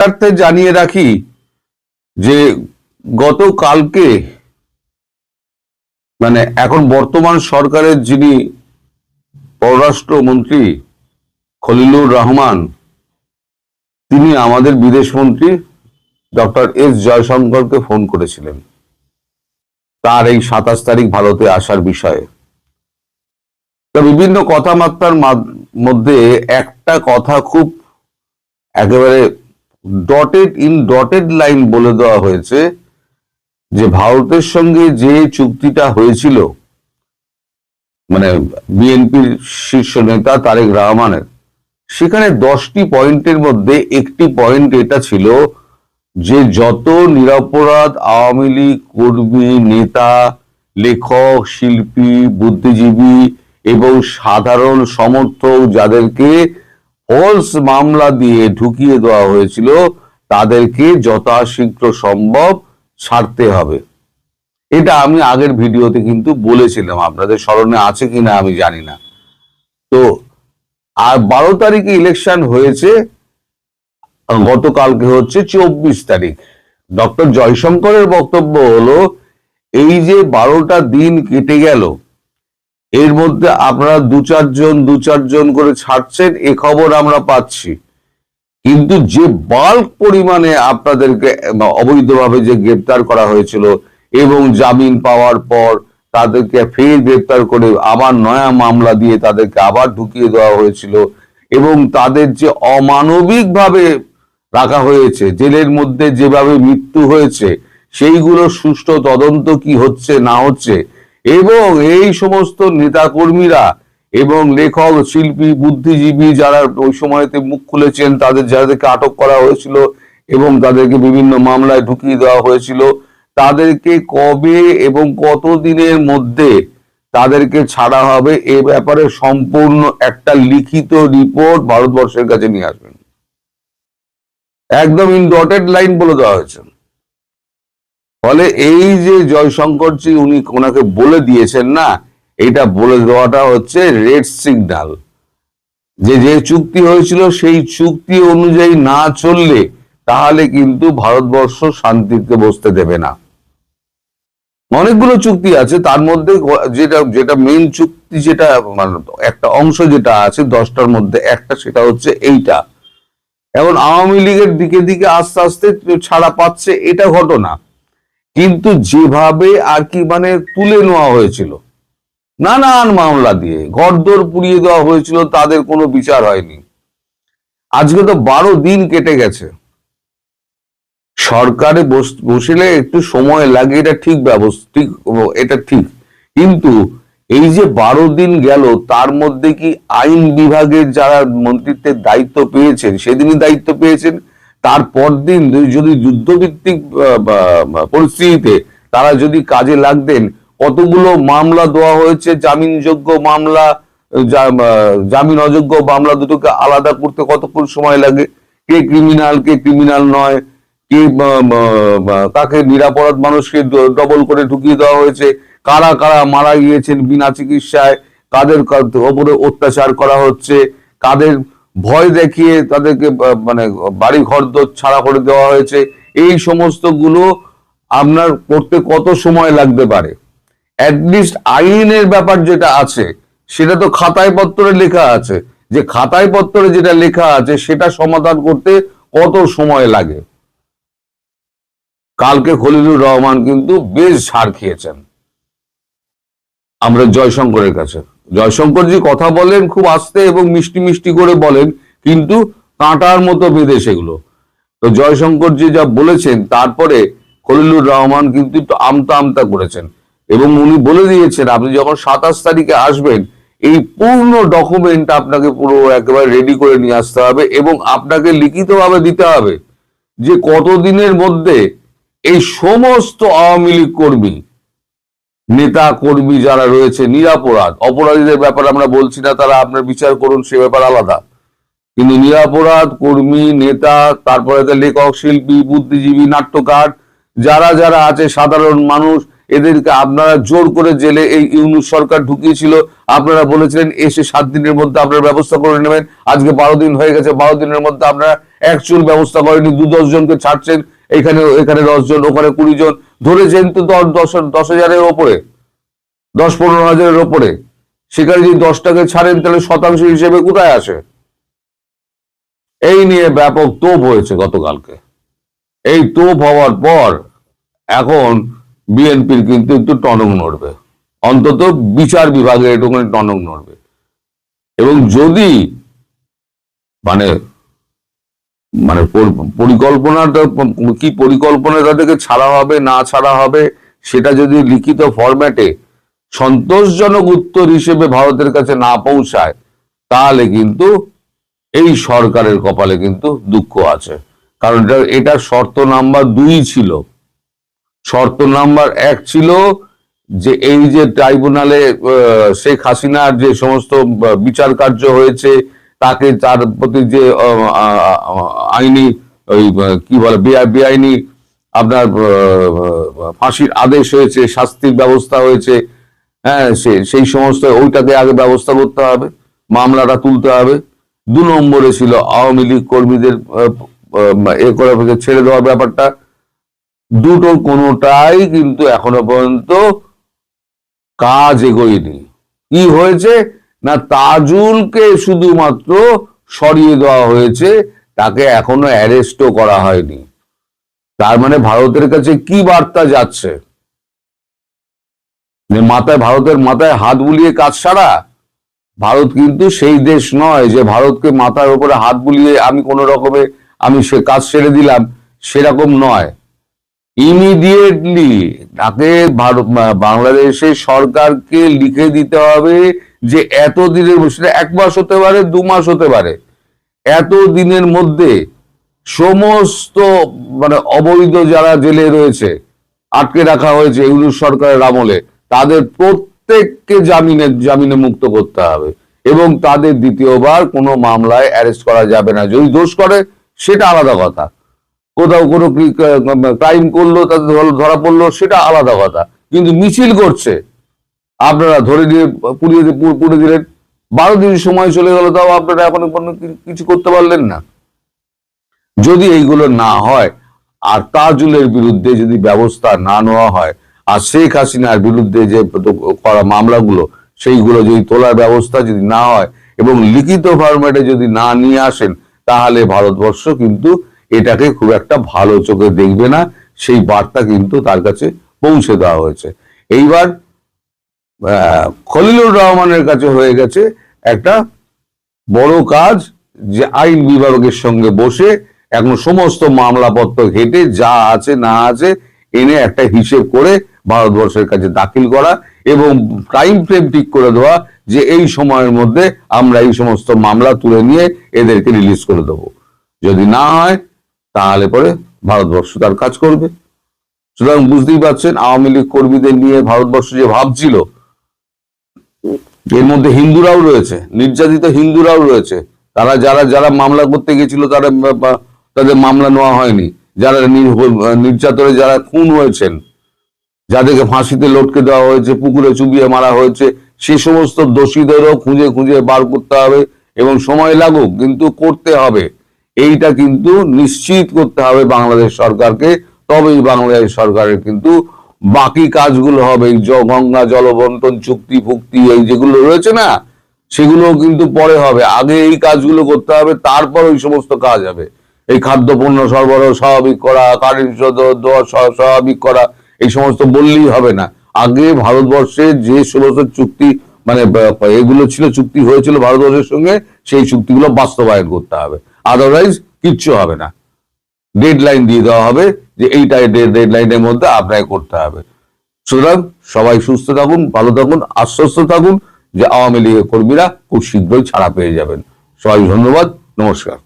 স্বার্থে জানিয়ে রাখি যে গতকালকে মানে এখন বর্তমান সরকারের যিনি পররাষ্ট্রমন্ত্রী খলিলুর রহমান, তিনি আমাদের বিদেশমন্ত্রী ডক্টর এস জয়শঙ্করকে ফোন করেছিলেন তার এই 27 তারিখ ভারতে আসার বিষয়ে। বিভিন্ন কথাবার্তার মধ্যে একটা কথা খুব একেবারে ডটেড লাইন বলে দেওয়া হয়েছে যে ভারতের সঙ্গে যে চুক্তিটা হয়েছিল মানে বিএনপির শীর্ষ নেতা তারেক রহমানের, সেখানে 10টি পয়েন্টের মধ্যে একটি পয়েন্ট এটা ছিল যে যত নিরপরাধ আওয়ামী লীগ কর্মী, নেতা, লেখক, শিল্পী, বুদ্ধিজীবী এবং সাধারণ সমর্থক যাদেরকে ফলস মামলা দিয়ে ঢুকিয়ে দেওয়া হয়েছিল তাদেরকে যথাশীঘ্র সম্ভব ছাড়তে হবে। এটা আমি আগের ভিডিওতে কিন্তু বলেছিলাম, আপনাদের স্মরণে আছে কিনা আমি জানি না। তো আর 12 তারিখে ইলেকশন হয়েছে, গতকালকে হচ্ছে 24 তারিখ। ডক্টর জয়শঙ্করের বক্তব্য হলো এই যে 12টা দিন কেটে গেল, এর মধ্যে আপনারা দু চারজন করে ছাড়ছেন, এ খবর আমরা পাচ্ছি, কিন্তু যে বাল্ক পরিমাণে আপনাদেরকে অবৈধভাবে যে গ্রেপ্তার করা হয়েছিল এবং জামিন পাওয়ার পর তাদেরকে ফের গ্রেপ্তার করে আবার নয়া মামলা দিয়ে তাদেরকে আবার ঢুকিয়ে দেওয়া হয়েছিল এবং তাদের যে অমানবিকভাবে রাখা হয়েছে, জেলের মধ্যে যেভাবে মৃত্যু হয়েছে, সেইগুলো সুষ্ঠু তদন্ত কি হচ্ছে না হচ্ছে, এবং এই সমস্ত নেতাকর্মীরা এবং লেখক, শিল্পী, বুদ্ধিজীবী যারা ওই সময়তে মুখ খুলেছেন, যাদেরকে আটক করা হয়েছিল এবং তাদেরকে বিভিন্ন মামলায় ঢুকিয়ে দেওয়া হয়েছিল, তাদেরকে কবে এবং কত দিনের মধ্যে তাদেরকে ছাড়া হবে এ ব্যাপারে সম্পূর্ণ একটা লিখিত রিপোর্ট ভারতবর্ষের কাছে নিয়ে আসবেন। একদম ইন ডটেড লাইন বলে দেওয়া হয়েছে। ফলে এই যে জয়শঙ্করজি উনি ওনাকে বলে দিয়েছেন না, এটা বলে দেওয়াটা হচ্ছে রেড সিগন্যাল, যে চুক্তি হয়েছিল সেই চুক্তি অনুযায়ী না চললে তাহলে কিন্তু ভারতবর্ষ শান্তিতে বসতে দেবে না। অনেকগুলো চুক্তি আছে, তার মধ্যে যেটা মেইন চুক্তি, যেটা মানে একটা অংশ যেটা আছে 10টার মধ্যে একটা, সেটা হচ্ছে এইটা। এখন আওয়ামী লীগের দিকে আস্তে আস্তে ছাড়া পাচ্ছে, এটা ঘটনা, কিন্তু যেভাবে আর কি মানে তুলে নেওয়া হয়েছিল নানান মামলা দিয়ে, ঘরদোর পুড়িয়ে দেওয়া হয়েছিল, তাদের কোনো বিচার হয়নি। আজকে তো 12 দিন কেটে গেছে। সরকারে বসলে একটু সময় লাগে, এটা ঠিক ব্যবস্থা, এটা ঠিক, কিন্তু এই যে 12 দিন গেল, তার মধ্যে কি আইন বিভাগের যারা মন্ত্রিত্বের দায়িত্ব পেয়েছেন সেদিনই দায়িত্ব পেয়েছেন, তারপর দিন যদি যুদ্ধভিত্তিক পরিস্থিতিতে তারা যদি কাজে লাগতেন, কতগুলো মামলা দেওয়া হয়েছে, জামিনযোগ্য মামলা, জামিন অযোগ্য মামলা, দুটোকে আলাদা করতে কতক্ষণ সময় লাগে, কে ক্রিমিনাল কে ক্রিমিনাল নয়, কে তাকে নিরাপরাধ মানুষকে ডবল করে ঢুকিয়ে দেওয়া হয়েছে, কারা কারা মারা গিয়েছেন বিনা চিকিৎসায়, কাদের ওপরে অত্যাচার করা হচ্ছে, কাদের ভয় দেখিয়ে তাদেরকে মানে বাড়ি ঘর ছাড়া করে দেওয়া হয়েছে, এই সমস্ত গুলো আপনার করতে কত সময় লাগতে পারে। অ্যাটলিস্ট আইনের ব্যাপার যেটা আছে সেটা তো খাতায় পত্রে লেখা আছে, যে খাতায় পত্রে যেটা লেখা আছে সেটা সমাধান করতে কত সময় লাগে। কালকে খলিলুর রহমান কিন্তু বেশ ছাড় খেয়েছেন আমরা জয়শঙ্করের কাছে। জয়শঙ্করজি কথা বলেন খুব আস্তে এবং মিষ্টি মিষ্টি করে বলেন, কিন্তু কাঁটার মতো বেঁধে সেগুলো। তো জয়শঙ্করজি যা বলেছেন, তারপরে খলিলুর রহমান কিন্তু একটু আমতা আমতা করেছেন এবং উনি বলে দিয়েছেন আপনি যখন 27 তারিখে আসবেন, এই পূর্ণ ডকুমেন্ট আপনাকে পুরো একেবারে রেডি করে নিয়ে আসতে হবে এবং আপনাকে লিখিতভাবে দিতে হবে যে কতদিনের মধ্যে এই সমস্ত আওয়ামী লীগ কর্মী, নেতা কর্মী যারা রয়েছে নিরাপরাধ, অপরাধীদের ব্যাপারে আমরা বলছি না, তারা আপনার বিচার করুন, সে ব্যাপার আলাদা, কিন্তু নিরাপরাধ কর্মী, নেতা, তারপরে লেখক, শিল্পী, বুদ্ধিজীবী, নাট্যকার, যারা যারা আছে, সাধারণ মানুষ, এদেরকে আপনারা জোর করে জেলে এই ইউনূস সরকার ঢুকিয়েছিল, আপনারা বলেছিলেন এসে 7 দিনের মধ্যে আপনারা ব্যবস্থা করে নেবেন। আজকে 12 দিন হয়ে গেছে, 12 দিনের মধ্যে আপনারা একচুল ব্যবস্থা করেনি। 2-10 জনকে ছাড়ছেন, এখানে 10 জন, ওখানে 20 জন, ধরেছেন তো 10,000-এর ওপরে, 10-15,000-এর ওপরে। সেখানে যদি 10টাকে ছাড়েন তাহলে শতাংশ হিসেবে কোথায় আসে? এই নিয়ে ব্যাপক তোপ হয়েছে গতকালকে। এই তোপ হওয়ার পর এখন বিএনপির কিন্তু একটু টনক নড়বে, অন্তত বিচার বিভাগে একটুখানি টনক নড়বে। এবং যদি মানে মানে পরিকল্পনাটা কি, পরিকল্পনা তাদেরকে ছাড়া হবে না ছাড়া হবে, সেটা যদি লিখিত ফরম্যাটে সন্তোষজনক উত্তর হিসেবে ভারতের কাছে না পৌঁছায়, তাহলে কিন্তু এই সরকারের কপালে কিন্তু দুঃখ আছে। কারণ এটা শর্ত নাম্বার 2 ছিল। শর্ত নাম্বার 1 ছিল যে এই যে ট্রাইব্যুনালে শেখ হাসিনার যে সমস্ত বিচার কার্য হয়েছে, তাকে তার প্রতি যে আইনি ওই কি বলে বেআইনি আপনার ফাঁসির আদেশ হয়েছে, শাস্তির ব্যবস্থা হয়েছে, হ্যাঁ, সেই সমস্ত ওইটাকে আগে ব্যবস্থা করতে হবে, মামলাটা তুলতে হবে। 2 নম্বরে ছিল আওয়ামী লীগ কর্মীদের করে ছেড়ে দেওয়ার ব্যাপারটা। দুটোর কোনোটাই কিন্তু এখনো পর্যন্ত কাজ এগোয়নি। কি হয়েছে না, তাজুলকে শুধুমাত্র সরিয়ে দেওয়া হয়েছে, তাকে এখনো অ্যারেস্টও করা হয়নি। তার মানে ভারতের কাছে কি বার্তা যাচ্ছে? ভারতের মাথায় হাত বুলিয়ে কাজ সারা। ভারত কিন্তু সেই দেশ নয় যে ভারতকে মাথার উপরে হাত বুলিয়ে আমি কোনো রকমে আমি সে কাজ ছেড়ে দিলাম, সেরকম নয়। ইমিডিয়েটলি তাকে বাংলাদেশের সরকারকে লিখে দিতে হবে যে এতদিনের, সেটা 1 মাস হতে পারে, 2 মাস হতে পারে, এত দিনের মধ্যে সমস্ত অবৈধ যারা জেলে রয়েছে, আটকে রাখা হয়েছে ইউনূস সরকারের আমলে, তাদের প্রত্যেককে জামিনে মুক্ত করতে হবে এবং তাদের দ্বিতীয়বার কোনো মামলায় অ্যারেস্ট করা যাবে না। যদি দোষ করে সেটা আলাদা কথা, কোথাও কোনো ক্রাইম করলো, তাদের ধরা পড়লো, সেটা আলাদা কথা, কিন্তু মিছিল করছে আপনারা ধরে দিয়ে পুড়ে দিলেন। 12 দিন সময় চলে গেল, তাও আপনারা এখনো কিছু করতে পারলেন না। যদি এইগুলো না হয় আর তাজুলের বিরুদ্ধে যদি ব্যবস্থা না নেওয়া হয়, আর শেখ হাসিনার বিরুদ্ধে যে করা মামলাগুলো সেইগুলো যদি তোলার ব্যবস্থা যদি না হয় এবং লিখিত ফরম্যাটে যদি না নিয়ে আসেন, তাহলে ভারতবর্ষ কিন্তু এটাকে খুব একটা ভালো চোখে দেখবে না। সেই বার্তা কিন্তু তার কাছে পৌঁছে দেওয়া হয়েছে। এইবার খলিলুর রহমানের কাছে হয়ে গেছে একটা বড় কাজ, যে আইন বিভাগের সঙ্গে বসে এখন সমস্ত মামলাপত্র ঘেটে যা আছে না আছে এনে একটা হিসেব করে ভারতবর্ষের কাছে দাখিল করা এবং টাইম ফ্রেম ঠিক করে দেওয়া যে এই সময়ের মধ্যে আমরা এই সমস্ত মামলা তুলে নিয়ে এদেরকে রিলিজ করে দেবো। যদি না হয় তাহলে পরে ভারতবর্ষ তার কাজ করবে। সুতরাং বুঝতেই পারছেন, আওয়ামী লীগ কর্মীদের নিয়ে ভারতবর্ষ যে ভাবছিল, এর মধ্যে হিন্দুরাও রয়েছে, নির্যাতিত হিন্দুরাও রয়েছে। তারা যারা মামলা করতে গেছিল তাদের মামলা নেওয়া হয়নি। যারা নির্যাতনে যারা খুন হয়েছেন, যাদেরকে ফাঁসিতে লটকে দেওয়া হয়েছে, পুকুরে চুবিয়ে মারা হয়েছে, সে সমস্ত দোষীদেরও খুঁজে খুঁজে বার করতে হবে এবং সময় লাগুক, কিন্তু করতে হবে। এইটা কিন্তু নিশ্চিত করতে হবে বাংলাদেশ সরকারকে, তবেই বাংলাদেশ সরকারের কিন্তু বাকি কাজগুলো হবে। গঙ্গা জলবন্টন চুক্তি ফুক্তি এই যেগুলো রয়েছে না, সেগুলো কিন্তু পরে হবে। আগে এই কাজগুলো করতে হবে, তারপর ওই সমস্ত কাজ হবে। এই খাদ্যপণ্য সরবরাহ স্বাভাবিক করা, কারেন্ট দেওয়া স্বাভাবিক করা, এই সমস্ত বললেই হবে না। আগে ভারতবর্ষে যে সমস্ত চুক্তি এগুলো ছিল, চুক্তি হয়েছিল ভারতবর্ষের সঙ্গে, সেই চুক্তিগুলো বাস্তবায়ন করতে হবে। আদারওয়াইজ কিচ্ছু হবে না। ডেডলাইন দিয়ে দেওয়া হবে যে এইটাই ডেডলাইনের মধ্যে আপনাকে করতে হবে। সুতরাং সবাই সুস্থ থাকুন, ভালো থাকুন, আশ্বস্ত থাকুন যে আওয়ামী লীগের কর্মীরা খুব শীঘ্রই ছাড়া পেয়ে যাবেন। সবাই ধন্যবাদ, নমস্কার।